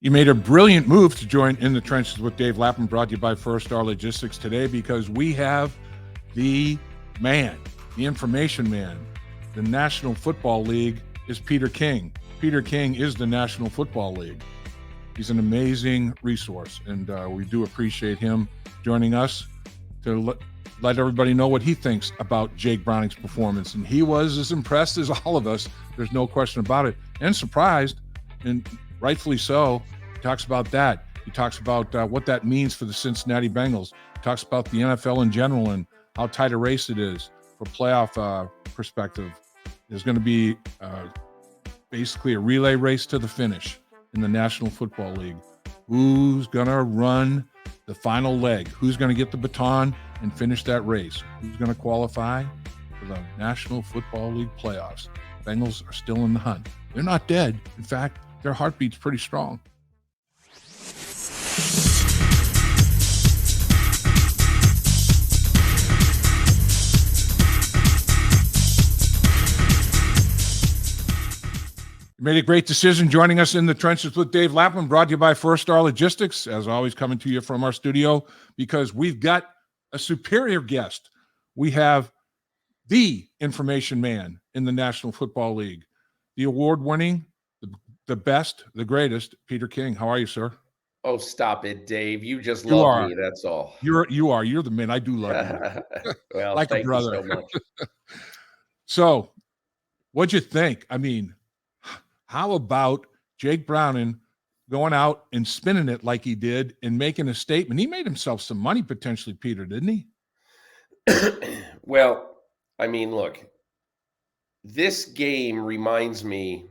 You made a brilliant move to join In the Trenches with Dave Lapham, brought to you by First Star Logistics today, because we have the man, the information man. The National Football League is Peter King. Peter King is the National Football League. He's an amazing resource, and we do appreciate him joining us to let everybody know what he thinks about Jake Browning's performance. And he was as impressed as all of us. There's no question about it. And surprised, and rightfully so. He talks about that. He talks about what that means for the Cincinnati Bengals. He talks about the NFL in general and how tight a race it is for playoff perspective. There's going to be basically a relay race to the finish in the National Football League. Who's going to run the final leg? Who's going to get the baton and finish that race? Who's going to qualify for the National Football League playoffs? Bengals are still in the hunt. They're not dead. In fact, their heartbeat's pretty strong. You made a great decision joining us in the Trenches with Dave Lapham, brought to you by First Star Logistics, as always coming to you from our studio, because we've got a superior guest. We have the information man in the National Football League, the award-winning, the best, the greatest, Peter King. How are you, sir? Oh, stop it, Dave. You just love me, that's all. You're the man. I do love you. Well, like thank a brother. you so much. So, what'd you think? I mean, how about Jake Browning going out and spinning it like he did and making a statement? He made himself some money potentially, Peter, didn't he? Well, I mean, look, this game reminds me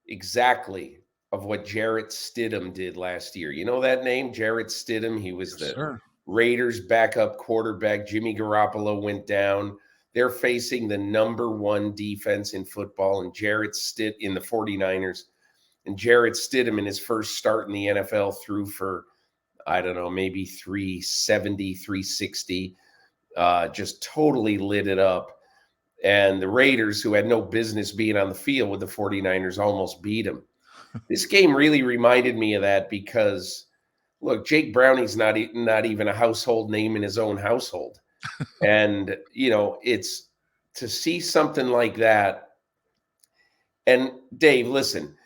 exactly of what Jarrett Stidham did last year. You know that name, Jarrett Stidham? He was the Raiders' backup quarterback. Jimmy Garoppolo went down. They're facing the number one defense in football, and Jarrett Stidham in the 49ers. And Jarrett Stidham in his first start in the NFL threw for, I don't know, maybe 370, 360. Just totally lit it up. And the Raiders, who had no business being on the field with the 49ers, almost beat them. This game really reminded me of that because, look, Jake Browning's not even a household name in his own household. And, you know, it's to see something like that. And Dave, listen,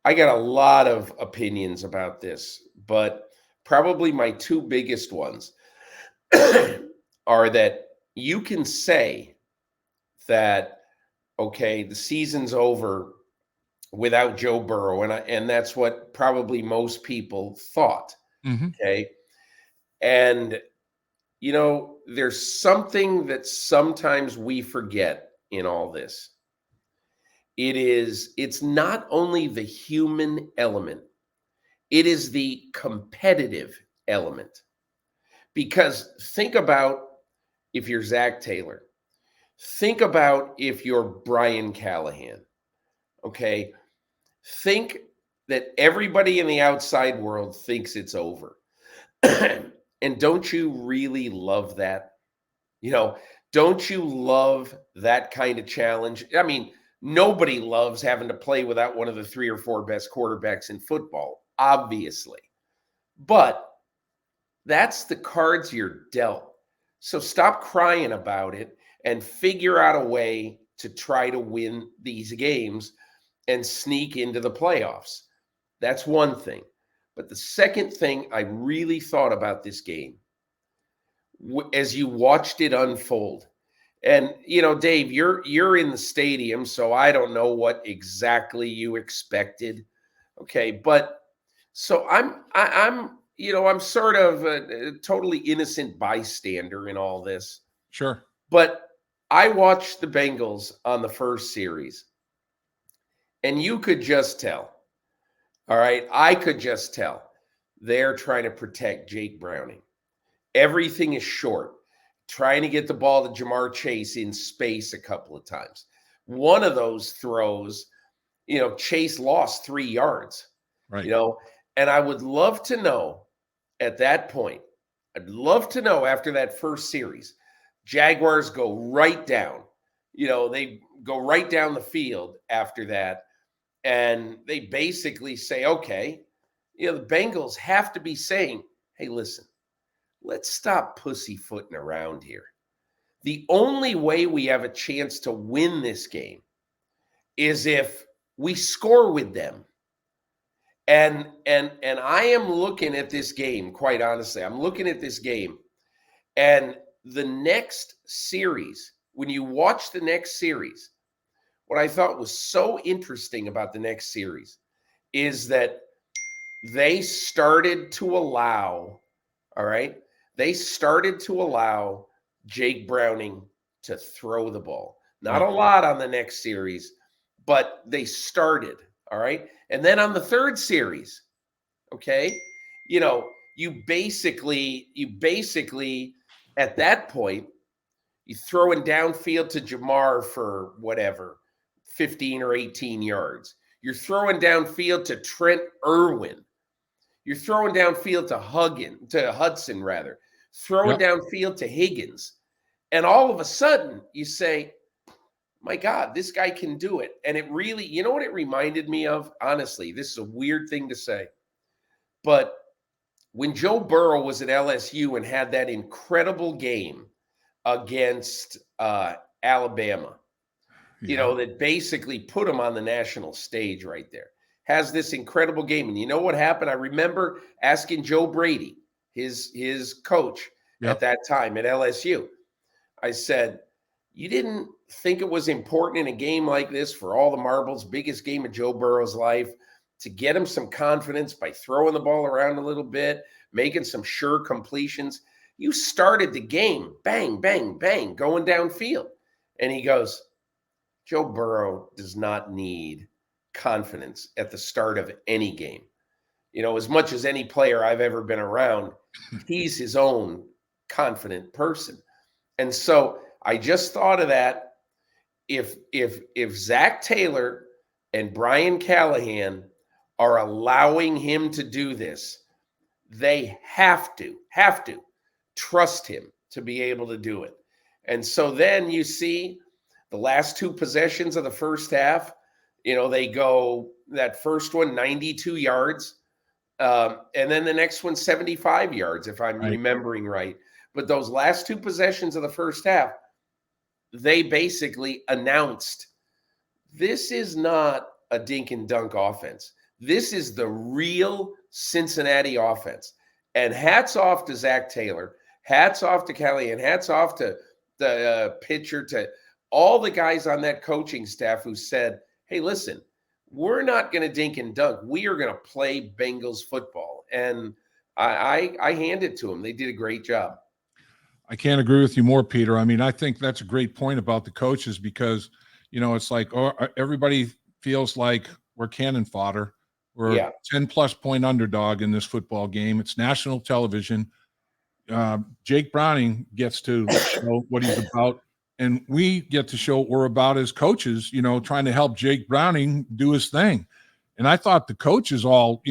I got a lot of opinions about this, but probably my two biggest ones are that you can say that, okay, the season's over without Joe Burrow, and that's what probably most people thought. Mm-hmm. Okay. And, you know, there's something that sometimes we forget in all this. It's not only the human element, it is the competitive element. Because think about if you're Zac Taylor. Think about if you're Brian Callahan. Okay. Think that everybody in the outside world thinks it's over. And don't you really love that? You know, don't you love that kind of challenge? I mean, nobody loves having to play without one of the 3 or 4 best quarterbacks in football, obviously. But that's the cards you're dealt. So stop crying about it and figure out a way to try to win these games and sneak into the playoffs. That's one thing. But the second thing I really thought about this game, as you watched it unfold, and, you know, Dave, you're in the stadium, so I don't know what exactly you expected. Okay, but so I'm sort of a totally innocent bystander in all this. Sure. But I watched the Bengals on the first series, and you could just tell. All right, I could just tell they're trying to protect Jake Browning. Everything is short. Trying to get the ball to Jamar Chase in space a couple of times. One of those throws, you know, Chase lost 3 yards. Right. You know, and I would love to know at that point, I'd love to know after that first series, Jaguars go right down. You know, they go right down the field after that. And they basically say, okay, the Bengals have to be saying, hey, listen, let's stop pussyfooting around here. The only way we have a chance to win this game is if we score with them. And I am looking at this game, quite honestly. I'm looking at this game, and the next series, when you watch the next series, what I thought was so interesting about the next series is that they started to allow, all right, they started to allow Jake Browning to throw the ball. Not a lot on the next series, but they started, all right? And then on the third series, okay, you basically at that point, you throwing downfield to Jamar for whatever, 15 or 18 yards. You're throwing downfield to Trent Irwin. You're throwing downfield to Hudson, rather. Throwing downfield to Higgins. And all of a sudden, you say, my God, this guy can do it. And it really, you know what it reminded me of? Honestly, this is a weird thing to say. But when Joe Burrow was at LSU and had that incredible game against Alabama, that basically put him on the national stage right there, has this incredible game. And you know what happened? I remember asking Joe Brady, his coach at that time at LSU. I said, you didn't think it was important in a game like this for all the marbles, biggest game of Joe Burrow's life, to get him some confidence by throwing the ball around a little bit, making some sure completions? You started the game, bang, bang, bang, going downfield. And he goes, Joe Burrow does not need confidence at the start of any game. As much as any player I've ever been around, he's his own confident person. And so I just thought of that. If Zac Taylor and Brian Callahan are allowing him to do this, they have to trust him to be able to do it. And so then you see the last two possessions of the first half, they go, that first one, 92 yards. And then the next one, 75 yards, if I'm remembering right. But those last two possessions of the first half, they basically announced, this is not a dink and dunk offense. This is the real Cincinnati offense. And hats off to Zac Taylor, hats off to Callahan, hats off to the pitcher, to all the guys on that coaching staff who said, hey, listen, we're not going to dink and dunk. We are going to play Bengals football. And I hand it to them. They did a great job. I can't agree with you more, Peter. I mean, I think that's a great point about the coaches because, it's like everybody feels like we're cannon fodder. We're a 10-plus point underdog in this football game. It's national television. Jake Browning gets to show what he's about, and we get to show what we're about as coaches, trying to help Jake Browning do his thing. And I thought the coaches all,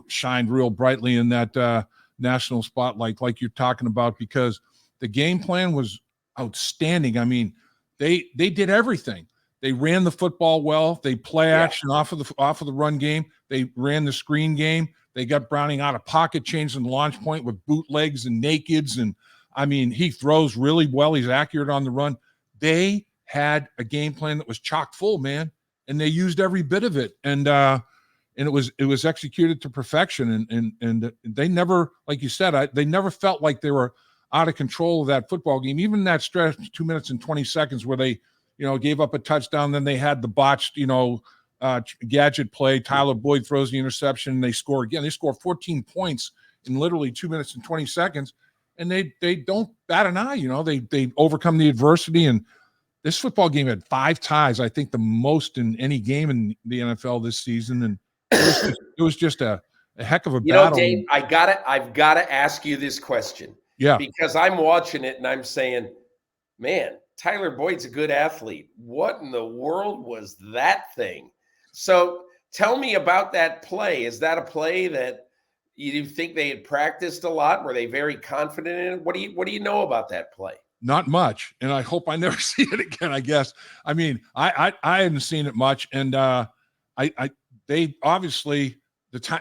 shined real brightly in that national spotlight like you're talking about because – the game plan was outstanding. I mean, they did everything. They ran the football well. They play action off of the run game. They ran the screen game. They got Browning out of pocket, changing the launch point with bootlegs and nakeds. And I mean, he throws really well. He's accurate on the run. They had a game plan that was chock full, man, and they used every bit of it. And it was executed to perfection. And they never, like you said, they never felt like they were out of control of that football game. Even that stretch, 2 minutes and 20 seconds where they, gave up a touchdown. Then they had the botched, gadget play. Tyler Boyd throws the interception and they score again. They score 14 points in literally 2 minutes and 20 seconds. And they don't bat an eye, they overcome the adversity. And this football game had 5 ties, I think the most in any game in the NFL this season. And it was just a heck of a battle. Dave, I've got to ask you this question. Yeah. Because I'm watching it and I'm saying, man, Tyler Boyd's a good athlete. What in the world was that thing? So tell me about that play. Is that a play that you think they had practiced a lot? Were they very confident in it? What do you know about that play? Not much. And I hope I never see it again, I guess. I mean, I hadn't seen it much. And they obviously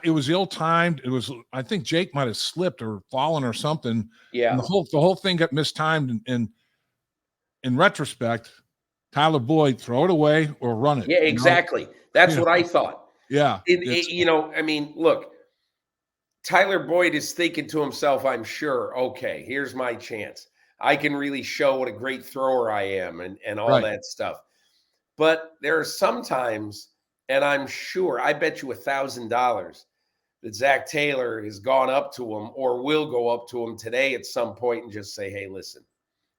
it was ill-timed. It was, I think Jake might have slipped or fallen or something. Yeah. And the whole thing got mistimed. And in retrospect, Tyler Boyd, throw it away or run it. Yeah, exactly. That's what I thought. Yeah. I mean, look, Tyler Boyd is thinking to himself, I'm sure, okay, here's my chance. I can really show what a great thrower I am and all that stuff. But there are some times, and I'm sure, I bet you $1,000 that Zac Taylor has gone up to him or will go up to him today at some point and just say, hey, listen,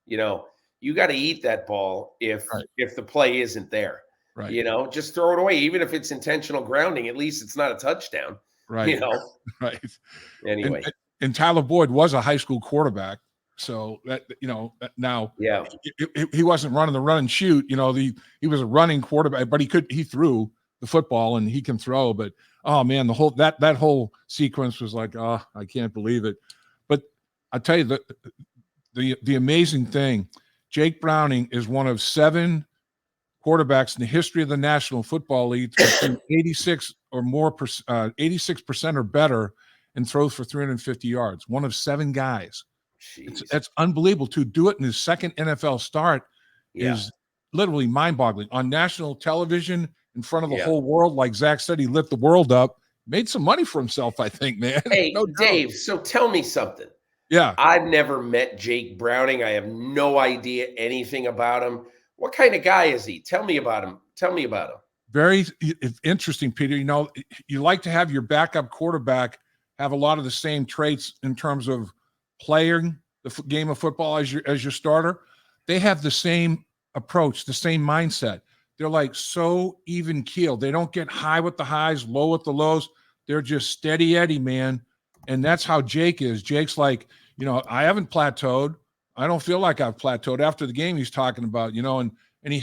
you got to eat that ball if the play isn't there. Right. Just throw it away. Even if it's intentional grounding, at least it's not a touchdown. Right. Right. Anyway. And Tyler Boyd was a high school quarterback. So that, now he wasn't running the run and shoot, he was a running quarterback, but he threw the football and he can throw, but oh man, that whole sequence was like, oh, I can't believe it. But I tell you the amazing thing, Jake Browning is one of 7 quarterbacks in the history of the National Football League to 86% or better and throws for 350 yards. One of 7 guys. That's unbelievable. To do it in his second NFL start is literally mind-boggling. On national television in front of the whole world, like Zach said, he lit the world up, made some money for himself, I think, man. Hey, no Dave, so tell me something. Yeah. I've never met Jake Browning. I have no idea anything about him. What kind of guy is he? Tell me about him. Very interesting, Peter. You like to have your backup quarterback have a lot of the same traits in terms of playing the game of football as your starter. They have the same approach, the same mindset. They're like so even keeled. They don't get high with the highs, low with the lows. They're just steady Eddie, man. And that's how Jake is. Jake's like, I haven't plateaued. I don't feel like I've plateaued. After the game he's talking about, and he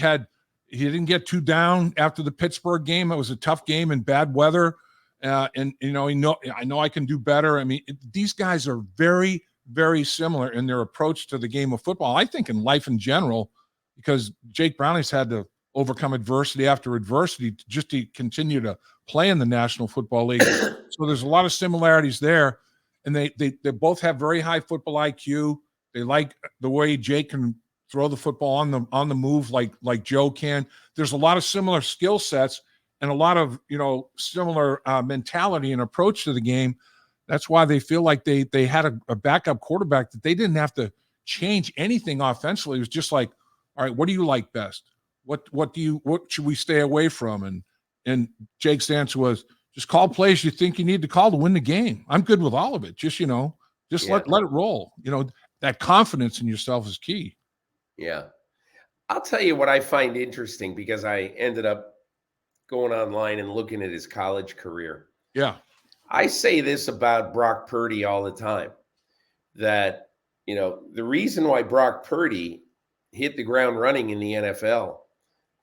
didn't get too down after the Pittsburgh game. It was a tough game in bad weather. I know I can do better. I mean, these guys are very, very similar in their approach to the game of football. I think in life in general, because Jake Browning's had to overcome adversity after adversity just to continue to play in the National Football League. So there's a lot of similarities there. And they both have very high football IQ. They like the way Jake can throw the football on the move like Joe can. There's a lot of similar skill sets and a lot of similar mentality and approach to the game. That's why they feel like they had a backup quarterback that they didn't have to change anything offensively. It was just like, all right, what do you like best? What should we stay away from? And Jake's answer was, just call plays you think you need to call to win the game. I'm good with all of it. Just let it roll. That confidence in yourself is key. Yeah. I'll tell you what I find interesting, because I ended up going online and looking at his college career. Yeah. I say this about Brock Purdy all the time, that, the reason why Brock Purdy hit the ground running in the NFL,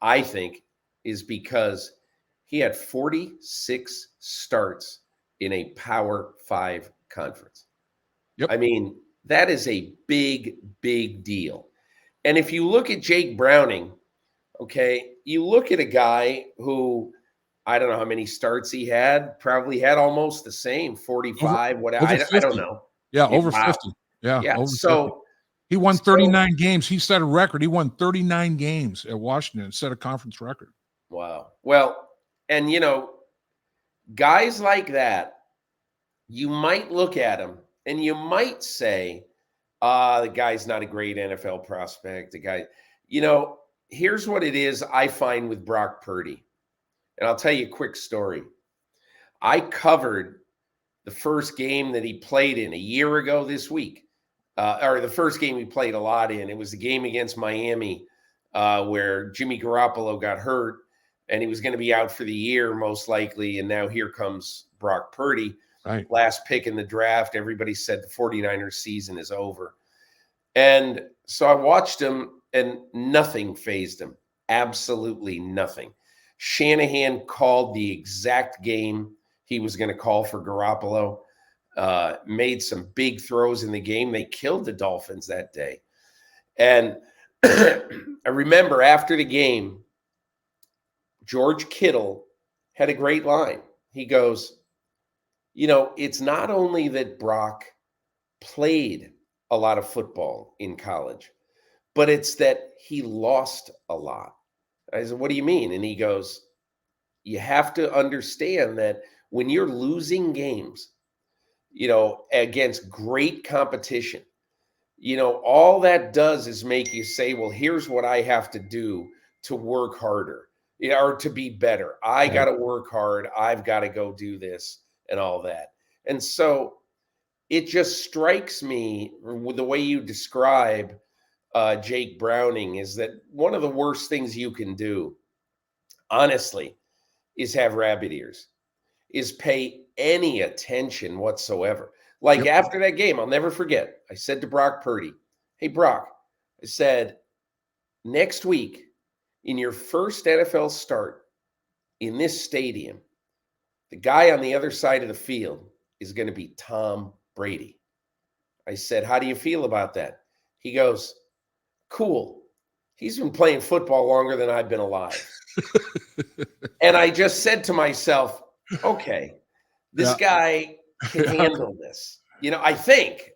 I think, is because he had 46 starts in a Power 5 conference. Yep. I mean, that is a big, big deal. And if you look at Jake Browning, okay, you look at a guy who, I don't know how many starts he had, probably had almost the same, 45, whatever. I don't know. Yeah, over 50. Yeah. Over so 50. He won 39 games. He set a record. He won 39 games at Washington and set a conference record. Wow. Well, and guys like that, you might look at him and you might say, the guy's not a great NFL prospect. The guy, here's what it is I find with Brock Purdy. And I'll tell you a quick story. I covered the first game that he played in a year ago this week, or the first game he played a lot in. It was the game against Miami, where Jimmy Garoppolo got hurt and he was going to be out for the year most likely. And now here comes Brock Purdy. Right. Last pick in the draft. Everybody said the 49ers season is over. And so I watched him and nothing fazed him. Absolutely nothing. Shanahan called the exact game he was going to call for Garoppolo. Made some big throws in the game. They killed the Dolphins that day. And I remember after the game, George Kittle had a great line. He goes, it's not only that Brock played a lot of football in college, but it's that he lost a lot. I said, what do you mean? And he goes, you have to understand that when you're losing games, against great competition, all that does is make you say, well, here's what I have to do to work harder, or to be better. I got to work hard. I've got to go do this and all that. And so it just strikes me with the way you describe Jake Browning is that one of the worst things you can do, honestly, is have rabbit ears, is pay any attention whatsoever. Like after that game, I'll never forget, I said to Brock Purdy, hey, Brock, I said, next week in your first NFL start in this stadium, the guy on the other side of the field is going to be Tom Brady. I said, how do you feel about that? He goes, cool. He's been playing football longer than I've been alive. And I just said to myself, okay, this guy can handle this. I think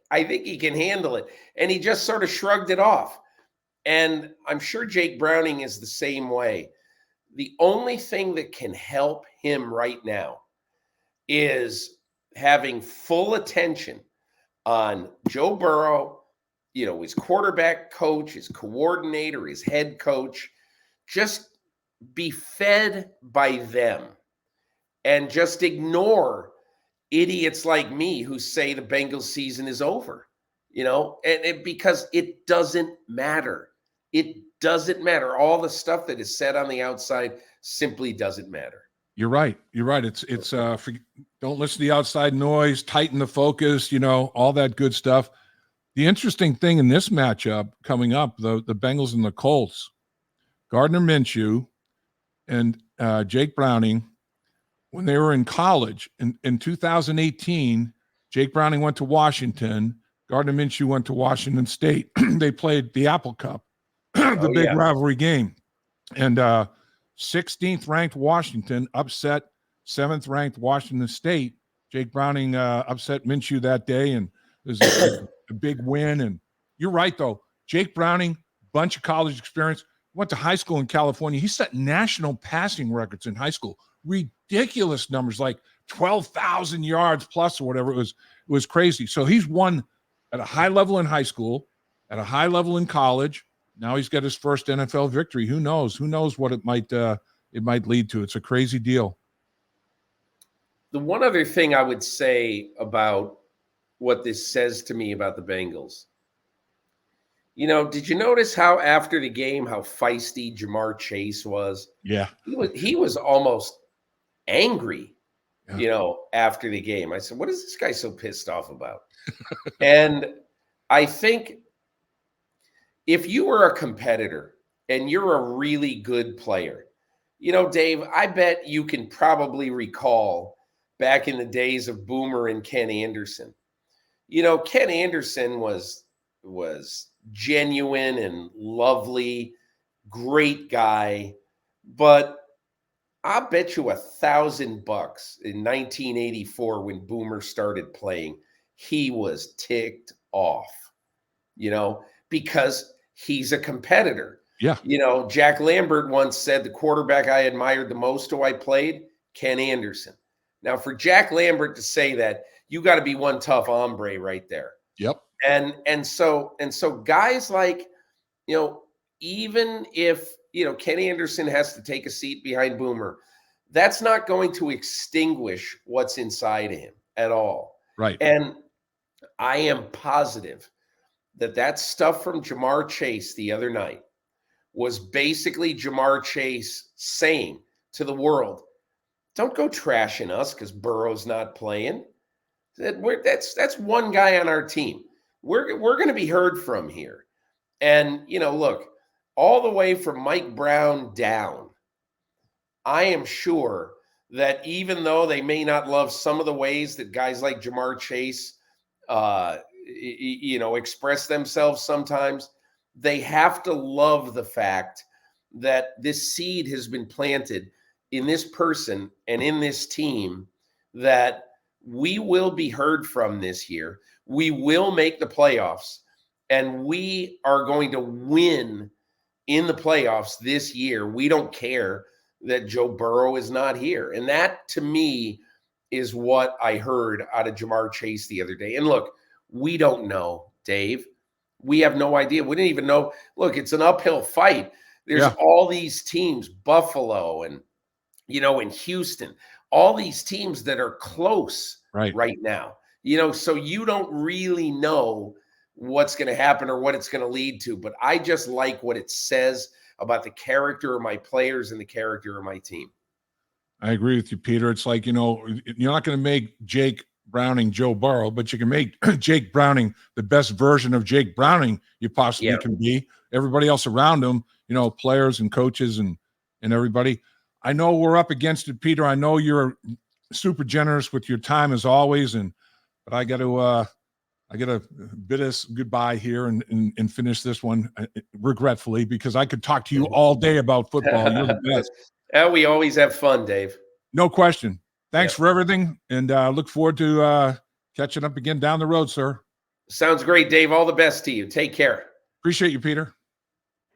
he can handle it. And he just sort of shrugged it off. And I'm sure Jake Browning is the same way. The only thing that can help him right now is having full attention on Joe Burrow, his quarterback coach, his coordinator, his head coach. Just be fed by them and just ignore idiots like me who say the Bengals season is over, because it doesn't matter. It doesn't matter. All the stuff that is said on the outside simply doesn't matter. You're right. It's don't listen to the outside noise, tighten the focus, all that good stuff. The interesting thing in this matchup coming up, the Bengals and the Colts, Gardner Minshew and Jake Browning, when they were in college in 2018, Jake Browning went to Washington. Gardner Minshew went to Washington State. They played the Apple Cup, the big rivalry game. And 16th ranked Washington upset 7th ranked Washington State. Jake Browning upset Minshew that day, and it was a big win. And you're right, though. Jake Browning, bunch of college experience, went to high school in California. He set national passing records in high school. Ridiculous numbers, like 12,000 yards plus or whatever. It was crazy. So he's won at a high level in high school, at a high level in college. Now he's got his first NFL victory. Who knows? Who knows what it might lead to? It's a crazy deal. The one other thing I would say about what this says to me about the Bengals, did you notice how after the game, how feisty Jamar Chase was? Yeah. He was almost angry, after the game. I said, what is this guy so pissed off about? And I think if you were a competitor and you're a really good player, Dave, I bet you can probably recall back in the days of Boomer and Ken Anderson. Ken Anderson was genuine and lovely, great guy, but I'll bet you $1,000 in 1984 when Boomer started playing, he was ticked off, because he's a competitor. Yeah. Jack Lambert once said the quarterback I admired the most who I played, Ken Anderson. Now, for Jack Lambert to say that, you got to be one tough hombre right there. Yep. And so guys like, even if, Ken Anderson has to take a seat behind Boomer, that's not going to extinguish what's inside of him at all. Right. And I am positive that stuff from Jamar Chase the other night was basically Jamar Chase saying to the world, don't go trashing us because Burrow's not playing. That's one guy on our team. We're going to be heard from here. And, look, all the way from Mike Brown down, I am sure that even though they may not love some of the ways that guys like Jamar Chase, express themselves sometimes, they have to love the fact that this seed has been planted in this person and in this team that we will be heard from this year. We will make the playoffs, and we are going to win in the playoffs this year. We don't care that Joe Burrow is not here. And that, to me, is what I heard out of Jamar Chase the other day. And look, we don't know, Dave. We have no idea. We didn't even know. Look, it's an uphill fight. There's all these teams, Buffalo and, in Houston, all these teams that are close right now. So you don't really know what's going to happen or what it's going to lead to. But I just like what it says about the character of my players and the character of my team. I agree with you, Peter. It's like, you're not going to make Jake Browning Joe Burrow, but you can make Jake Browning the best version of Jake Browning you possibly can be. Everybody else around him, players and coaches and everybody. I know we're up against it, Peter. I know you're super generous with your time as always, but I got to bid us goodbye here and finish this one regretfully, because I could talk to you all day about football. You're the best. We always have fun, Dave. No question. Thanks for everything, and look forward to catching up again down the road, sir. Sounds great, Dave. All the best to you. Take care. Appreciate you, Peter.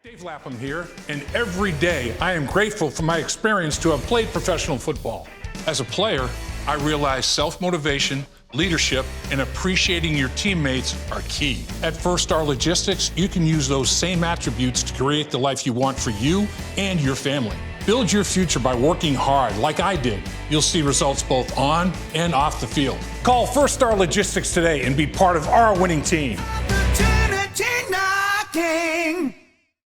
Dave Lapham here, and every day I am grateful for my experience to have played professional football. As a player, I realize self-motivation, leadership, and appreciating your teammates are key. At First Star Logistics, you can use those same attributes to create the life you want for you and your family. Build your future by working hard like I did. You'll see results both on and off the field. Call First Star Logistics today and be part of our winning team. Opportunity knocking.